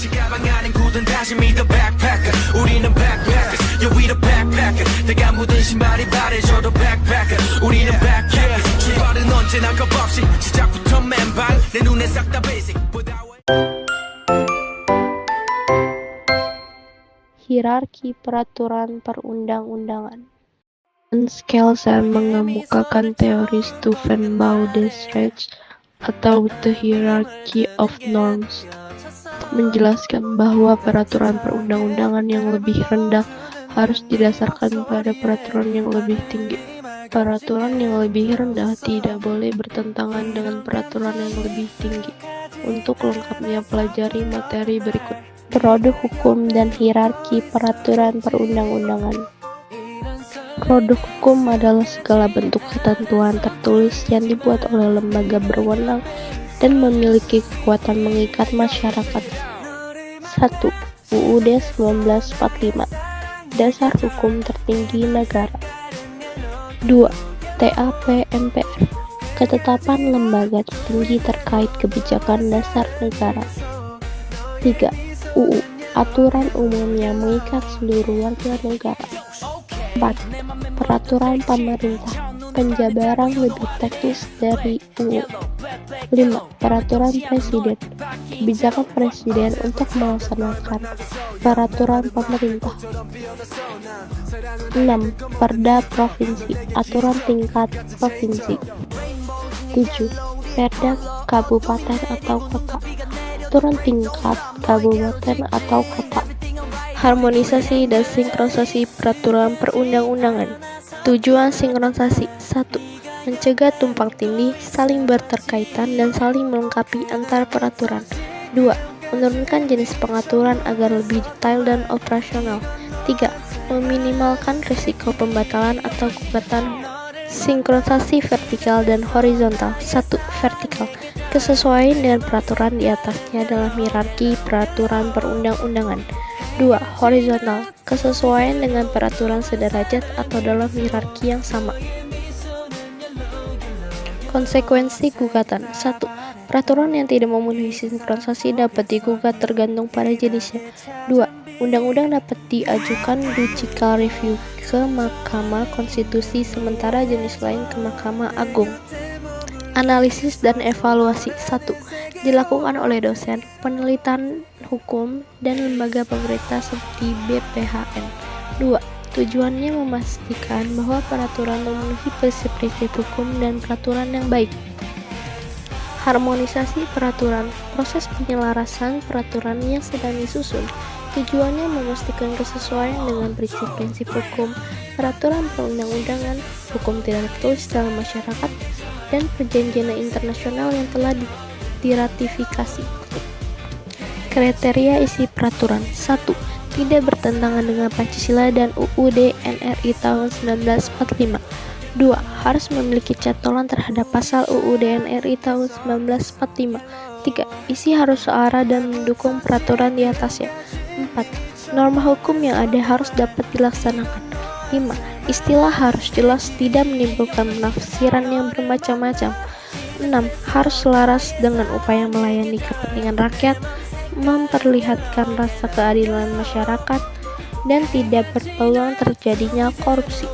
가방 안엔 굳은 다짐이 the backpacker 우리는 backpackers yeah we the backpacker 내가 묻은 신발이 바래져도 backpacker 우리는 backpackers 출발은 언제나 겁없이 시작부터 맨발 내 눈에 싹 다 basic Hierarki peraturan perundang-undangan. Skelsen mengemukakan teori Steuven Baudet-Recht atau The Hierarchy of Norms, menjelaskan bahwa peraturan perundang-undangan yang lebih rendah harus didasarkan pada peraturan yang lebih tinggi. Peraturan yang lebih rendah tidak boleh bertentangan dengan peraturan yang lebih tinggi. Untuk lengkapnya pelajari materi berikut. Produk hukum dan hierarki peraturan perundang-undangan. Produk hukum adalah segala bentuk ketentuan tertulis yang dibuat oleh lembaga berwenang dan memiliki kekuatan mengikat masyarakat. 1. UUD 1945 Dasar Hukum Tertinggi Negara. 2. TAP MPR Ketetapan lembaga tertinggi terkait kebijakan dasar negara. 3. UU Aturan umum yang mengikat seluruh warga negara. 4. Peraturan pemerintah penjabaran lebih teknis dari UU. 5. Peraturan presiden kebijakan presiden untuk melaksanakan peraturan pemerintah. 6. Perda provinsi aturan tingkat provinsi. 7. Perda kabupaten atau kota aturan tingkat kabupaten atau kota. Harmonisasi dan sinkronisasi peraturan perundang-undangan. Tujuan sinkronisasi 1. Mencegah tumpang tindih, saling berterkaitan dan saling melengkapi antar peraturan. 2. Menurunkan jenis pengaturan agar lebih detail dan operasional. 3. Meminimalkan risiko pembatalan atau gugatan. Sinkronisasi vertikal dan horizontal. 1. Vertikal kesesuaian dengan peraturan di atasnya dalam hierarki peraturan perundang-undangan. 2. Horizontal kesesuaian dengan peraturan sederajat atau dalam hierarki yang sama. Konsekuensi gugatan 1. Peraturan yang tidak memenuhi sinkronisasi dapat digugat tergantung pada jenisnya. 2. Undang-undang dapat diajukan judicial review ke Mahkamah Konstitusi sementara jenis lain ke Mahkamah Agung. Analisis dan evaluasi 1. Dilakukan oleh dosen, penelitian hukum, dan lembaga pemerintah seperti BPHN. 2. Tujuannya memastikan bahwa peraturan memenuhi prinsip-prinsip hukum dan peraturan yang baik. Harmonisasi peraturan, proses penyelarasan peraturan yang sedang disusun. Tujuannya memastikan kesesuaian dengan prinsip-prinsip hukum, peraturan perundang-undangan, hukum tidak tertulis dalam masyarakat, dan perjanjian internasional yang telah diratifikasi. Kriteria isi peraturan 1. Tidak bertentangan dengan Pancasila dan UUD NRI tahun 1945. 2. Harus memiliki cantolan terhadap pasal UUD NRI tahun 1945. 3. Isi harus searah dan mendukung peraturan di atasnya. 4. Norma hukum yang ada harus dapat dilaksanakan. 5. Istilah harus jelas, tidak menimbulkan penafsiran yang bermacam-macam. 6. Harus selaras dengan upaya melayani kepentingan rakyat, memperlihatkan rasa keadilan masyarakat, dan tidak berpeluang terjadinya korupsi.